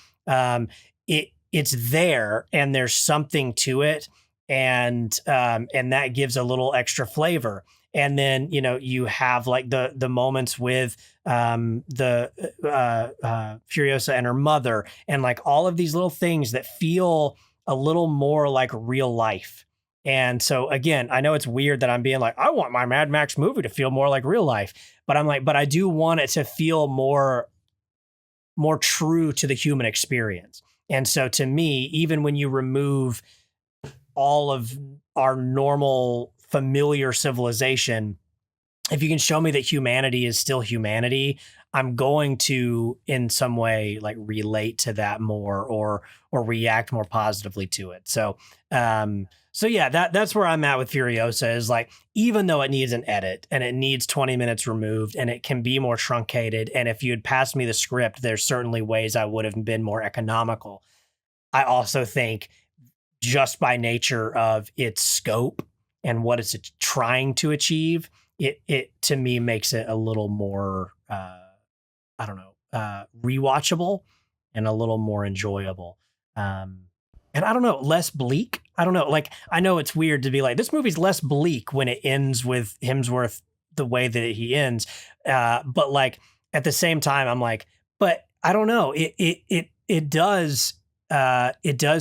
It's there and there's something to it. And that gives a little extra flavor. And then, you know, you have like the moments with the Furiosa and her mother, and like all of these little things that feel a little more like real life. And so again, I know it's weird that I'm being like, I want my Mad Max movie to feel more like real life, but I'm like, but I do want it to feel more true to the human experience. And so to me, even when you remove all of our normal familiar civilization, if you can show me that humanity is still humanity, I'm going to in some way like relate to that more or react more positively to it. So yeah, that's where I'm at with Furiosa, is like, even though it needs an edit and it needs 20 minutes removed and it can be more truncated, and if you had passed me the script, there's certainly ways I would have been more economical. I also think just by nature of its scope and what it's trying to achieve, it to me makes it a little more I don't know, rewatchable and a little more enjoyable. And I don't know, less bleak. I don't know. Like, I know it's weird to be like, this movie's less bleak when it ends with Hemsworth the way that he ends. But like at the same time, I'm like, but I don't know. It does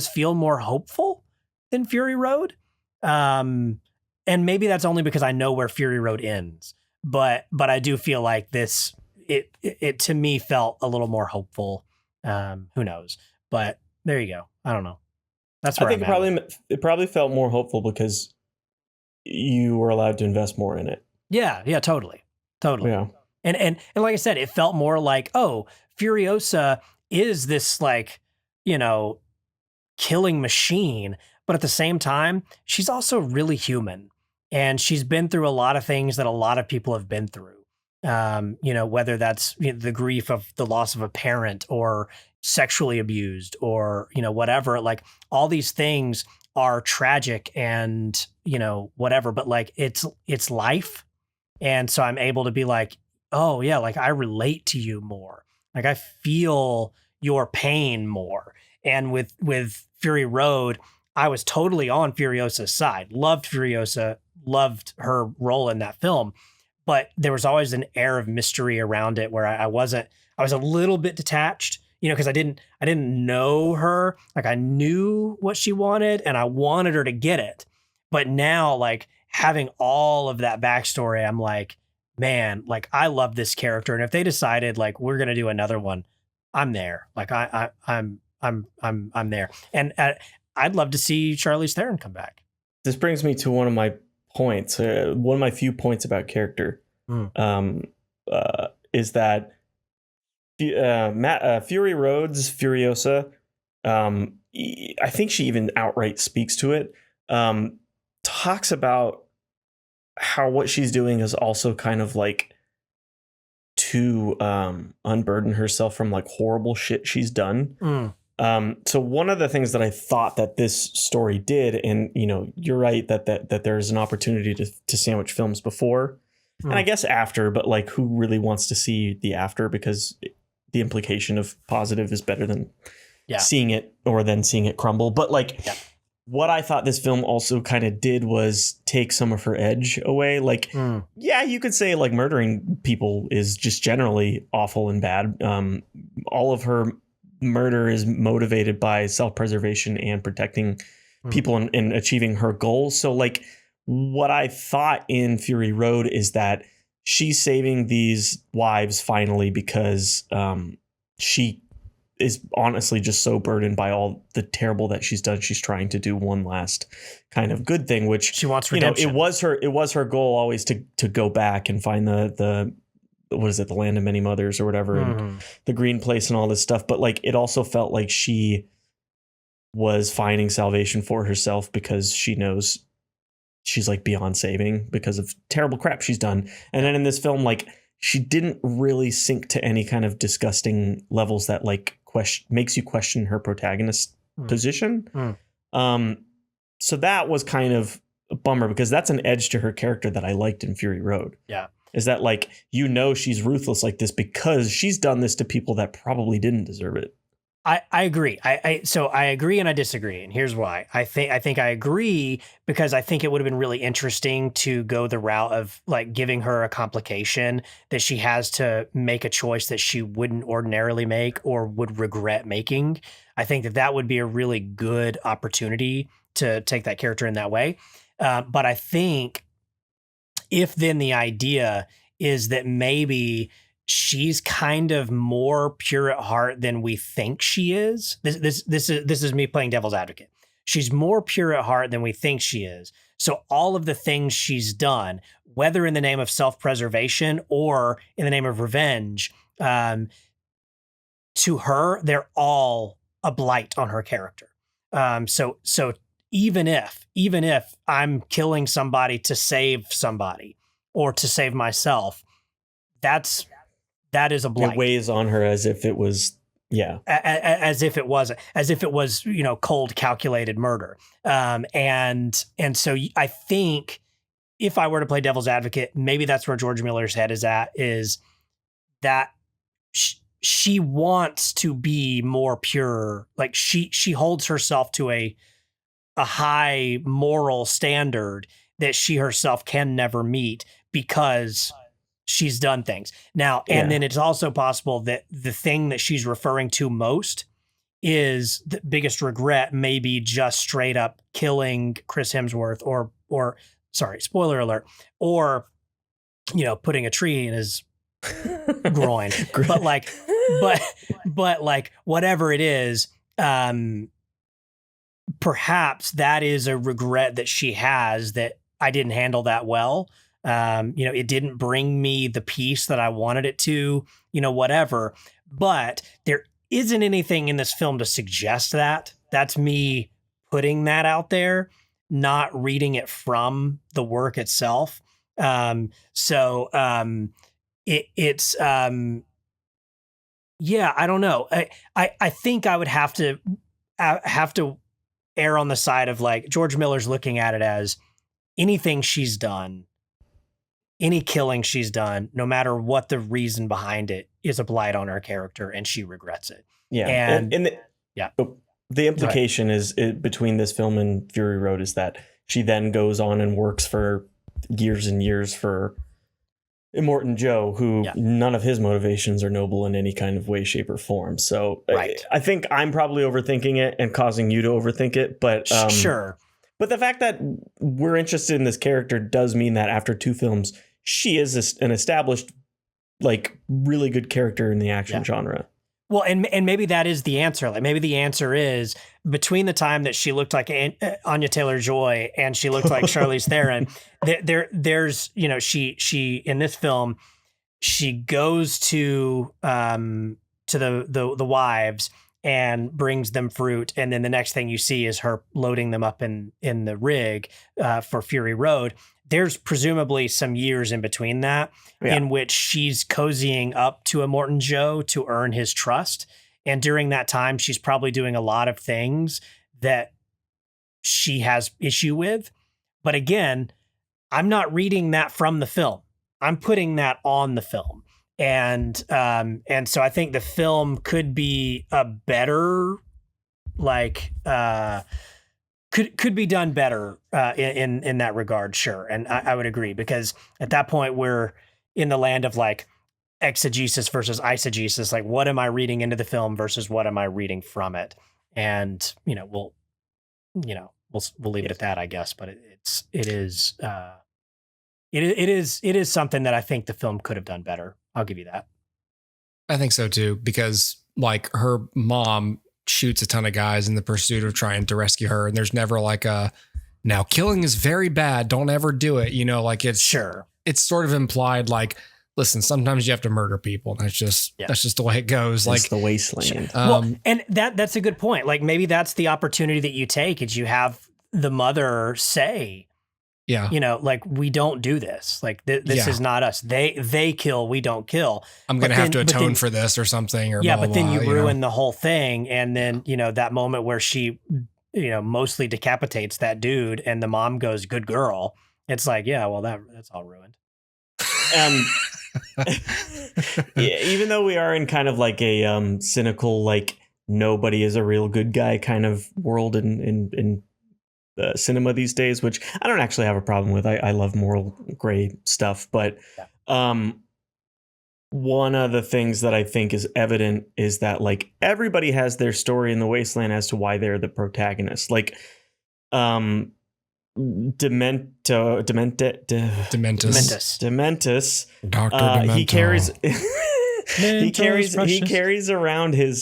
feel more hopeful than Fury Road. And maybe that's only because I know where Fury Road ends. But I do feel like this, it to me felt a little more hopeful. Who knows? But there you go. I don't know. That's where I think it probably felt more hopeful because you were allowed to invest more in it. Yeah, totally. Yeah. And like I said, it felt more like, oh, Furiosa is this like, killing machine, but at the same time, she's also really human. And she's been through a lot of things that a lot of people have been through. Whether that's the grief of the loss of a parent or sexually abused or, whatever, like all these things are tragic and, whatever, but like it's life. And so I'm able to be like, oh yeah, like I relate to you more. Like I feel your pain more. And with Fury Road, I was totally on Furiosa's side. Loved Furiosa, loved her role in that film. But there was always an air of mystery around it where I was a little bit detached, because I didn't know her. Like I knew what she wanted and I wanted her to get it. But now like having all of that backstory, I'm like, man, like I love this character. And if they decided like, we're going to do another one, I'm there. Like I'm there. And I'd love to see Charlize Theron come back. This brings me to one of my points, one of my few points about character, is that Fury Road's Furiosa, I think she even outright speaks to it, talks about how what she's doing is also kind of like to unburden herself from like horrible shit she's done. So one of the things that I thought that this story did, and you're right that there's an opportunity to sandwich films before and I guess after, but like who really wants to see the after, because the implication of positive is better than seeing it or then seeing it crumble. But like what I thought this film also kind of did was take some of her edge away. Like, yeah, you could say like murdering people is just generally awful and bad. All of her murder is motivated by self-preservation and protecting people and achieving her goals. So like what I thought in Fury Road is that she's saving these wives finally because she is honestly just so burdened by all the terrible that she's done. She's trying to do one last kind of good thing, which she wants redemption. It was her goal always to go back and find the what is it, the land of many mothers or whatever, and the green place and all this stuff. But like, it also felt like she was finding salvation for herself because she knows she's like beyond saving because of terrible crap she's done. And then in this film, like she didn't really sink to any kind of disgusting levels that like makes you question her protagonist position. So that was kind of a bummer because that's an edge to her character that I liked in Fury Road. Yeah. Is that like, she's ruthless like this because she's done this to people that probably didn't deserve it. I agree. So I agree and I disagree. And here's why. I think I agree because I think it would have been really interesting to go the route of like giving her a complication that she has to make a choice that she wouldn't ordinarily make or would regret making. I think that would be a really good opportunity to take that character in that way. But I think if then the idea is that maybe she's kind of more pure at heart than we think she is. This is me playing devil's advocate. She's more pure at heart than we think she is. So all of the things she's done, whether in the name of self-preservation or in the name of revenge, to her, they're all a blight on her character. So even if I'm killing somebody to save somebody or to save myself, that is a blight. It weighs on her as if it was, as if it was, cold calculated murder. And so I think if I were to play devil's advocate, maybe that's where George Miller's head is at, is that she wants to be more pure. Like she holds herself to a high moral standard that she herself can never meet because she's done things. Now, and then it's also possible that the thing that she's referring to most is the biggest regret, maybe just straight up killing Chris Hemsworth or sorry, spoiler alert, or, you know, putting a tree in his groin. But like whatever it is, perhaps that is a regret that she has, that I didn't handle that well. You know, it didn't bring me the peace that I wanted it to, you know, whatever. But there isn't anything in this film to suggest that. That's me putting that out there, not reading it from the work itself. It's yeah, I don't know. I think I would have to err on the side of like George Miller's looking at it as anything she's done, any killing she's done, no matter what the reason behind it, is a blight on her character, and she regrets it. Yeah, and the implication is between this film and Fury Road is that she then goes on and works for years and years for Immortan Joe, who none of his motivations are noble in any kind of way, shape, or form. So I think I'm probably overthinking it and causing you to overthink it. But sure. But the fact that we're interested in this character does mean that after 2 films, she is an established, like, really good character in the action genre. Well, and maybe that is the answer. Like maybe the answer is between the time that she looked like Anya Taylor-Joy and she looked like Charlize Theron, there's, you know, she in this film, she goes to the wives and brings them fruit, and then the next thing you see is her loading them up in the rig for Fury Road. There's presumably some years in between that in which she's cozying up to Immortan Joe to earn his trust. And during that time, she's probably doing a lot of things that she has issue with. But again, I'm not reading that from the film. I'm putting that on the film. And so I think the film could be a better, like, could be done better in that regard, sure. And I would agree, because at that point we're in the land of like exegesis versus eisegesis. Like, what am I reading into the film versus what am I reading from it? And we'll leave it at that, I guess. But it is something that I think the film could have done better. I'll give you that. I think so too, because like her mom shoots a ton of guys in the pursuit of trying to rescue her, and there's never like now killing is very bad, don't ever do it, like it's sort of implied like, listen, sometimes you have to murder people, and that's just the way it goes. It's like the wasteland. Well, and that's a good point. Like maybe that's the opportunity that you take, is you have the mother say, like, we don't do this. Like this is not us. They kill, we don't kill. I'm going to have to atone for this or something. Or but then you ruin the whole thing. And then, that moment where she, mostly decapitates that dude and the mom goes, good girl. It's like, that's all ruined. Even though we are in kind of like a cynical, like nobody is a real good guy kind of world in cinema these days, which I don't actually have a problem with. I love moral gray stuff, but one of the things that I think is evident is that like everybody has their story in the wasteland as to why they're the protagonist. Like Dementus. Dr. Demento. He carries around his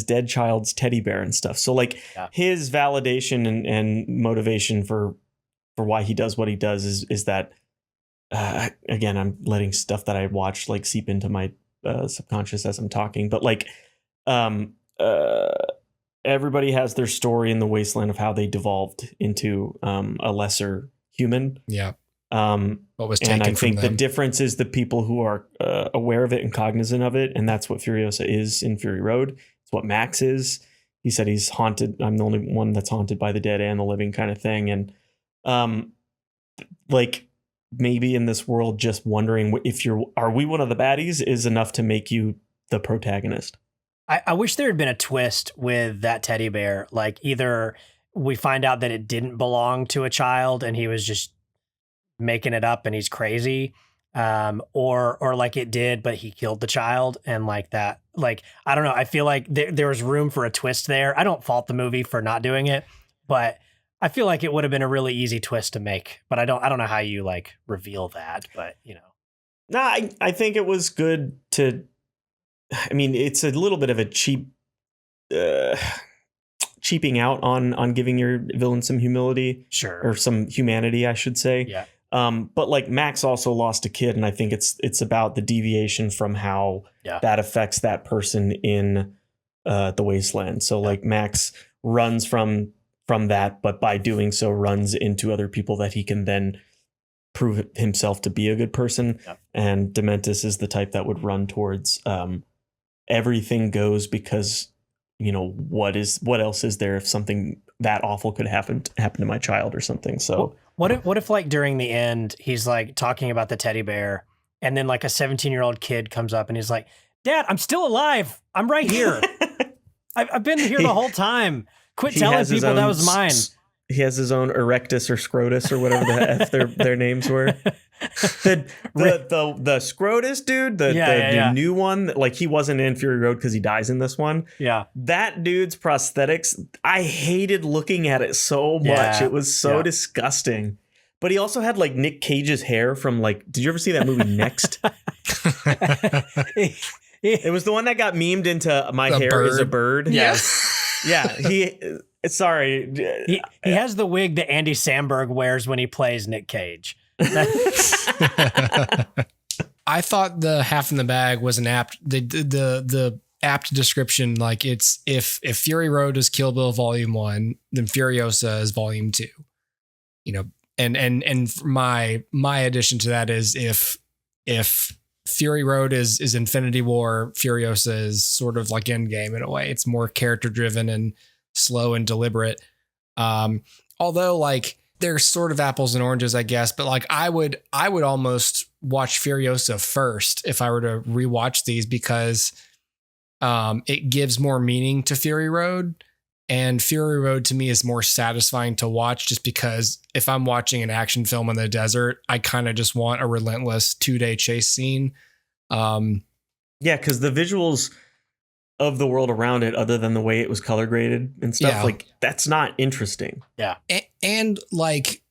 dead child's teddy bear and stuff. So like his validation and motivation for why he does what he does is that again, I'm letting stuff that I watched like seep into my subconscious as I'm talking, but like everybody has their story in the wasteland of how they devolved into a lesser human. Yeah. What was taken, and I think the difference is the people who are aware of it and cognizant of it, and that's what Furiosa is in Fury Road. It's what Max is. He said he's haunted. I'm the only one that's haunted by the dead and the living, kind of thing. And like maybe in this world, just wondering if are we one of the baddies is enough to make you the protagonist. I wish there had been a twist with that teddy bear. Like either we find out that it didn't belong to a child and he was just making it up and he's crazy, or like it did, but he killed the child and like that. Like, I don't know. I feel like there was room for a twist there. I don't fault the movie for not doing it, but I feel like it would have been a really easy twist to make. But I don't know how you like reveal that, but you know. No, I think it was good to. I mean, it's a little bit of a cheaping out on giving your villain some humility, sure, or some humanity, I should say. Yeah. But like Max also lost a kid, and I think it's about the deviation from how that affects that person in the wasteland. So like Max runs from that, but by doing so runs into other people that he can then prove himself to be a good person. Yep. And Dementis is the type that would run towards everything goes, because you know what else is there if something that awful could happen to my child or something. So what if like during the end he's like talking about the teddy bear and then like a 17-year-old kid comes up and he's like, Dad, I'm still alive, I'm right here. I've been here the whole time, quit telling people that was mine. He has his own Erectus or Scrotus or whatever the F their names were. The Scrotus dude, the new one, like he wasn't in Fury Road because he dies in this one. Yeah. That dude's prosthetics, I hated looking at it so much. Yeah. It was so disgusting. But he also had like Nick Cage's hair from like, did you ever see that movie Next? It was the one that got memed into My Hair is a Bird. Yes. Yeah. Sorry. He has the wig that Andy Samberg wears when he plays Nick Cage. I thought the half in the bag was an apt the apt description. Like it's if Fury Road is Kill Bill Volume 1, then Furiosa is Volume 2. You know, and my addition to that is if Fury Road is Infinity War, Furiosa is sort of like Endgame in a way. It's more character driven and slow and deliberate. Although like they're sort of apples and oranges, I guess, but like I would almost watch Furiosa first if I were to rewatch these, because it gives more meaning to Fury Road, and Fury Road to me is more satisfying to watch, just because if I'm watching an action film in the desert, I kind of just want a relentless 2-day chase scene. Yeah, because the visuals of the world around it, other than the way it was color graded and stuff, like that's not interesting. Yeah. And like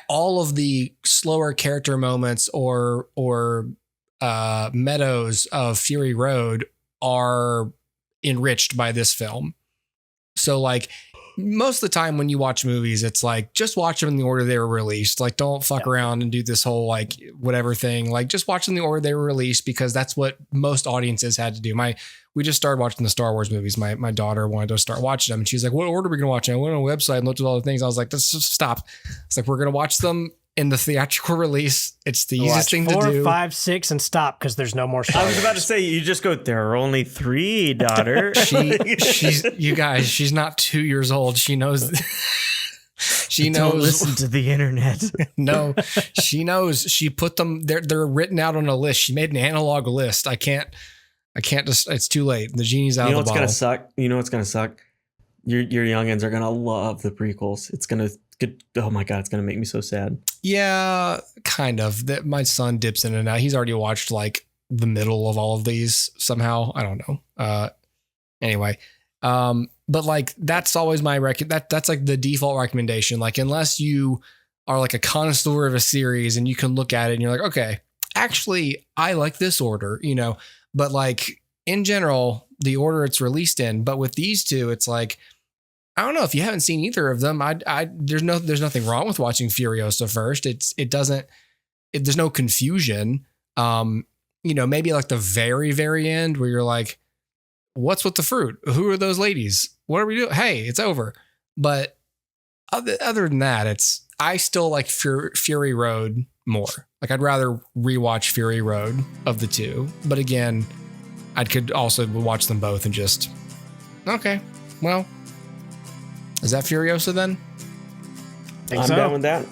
all of the slower character moments or meadows of Fury Road are enriched by this film. So like most of the time when you watch movies, it's like, just watch them in the order they were released. Like don't fuck around and do this whole like whatever thing. Like just watch them in the order they were released, because that's what most audiences had to do. We just started watching the Star Wars movies. My daughter wanted to start watching them, and she's like, what order are we going to watch? And I went on a website and looked at all the things. I was like, let's just stop. It's like, we're going to watch them in the theatrical release. It's the easiest thing to do. 4, 5, 6 and stop, because there's no more Star Wars. I was about to say, you just go, there are only 3, daughter. She's not 2 years old. She knows. She knows. Don't listen to the internet. No, she knows. She put them. They're written out on a list. She made an analog list. I can't just. It's too late. The genie's out of the bottle. You know what's gonna suck? Your youngins are gonna love the prequels. It's gonna get. Oh my god, it's gonna make me so sad. Yeah, kind of. That my son dips in and out. He's already watched like the middle of all of these somehow. I don't know. Anyway. But like that's always my that's like the default recommendation. Like unless you are like a connoisseur of a series and you can look at it and you're like, okay, actually I like this order, you know. But like in general, the order it's released in. But with these two, it's like, I don't know, if you haven't seen either of them, there's nothing wrong with watching Furiosa first. There's no confusion. You know, maybe like the very, very end where you're like, what's with the fruit? Who are those ladies? What are we doing? Hey, it's over. But other than that, I still like Fury Road more. Like I'd rather rewatch Fury Road of the two. But again, I could also watch them both and just, okay, well, is that Furiosa then? I'm down with that.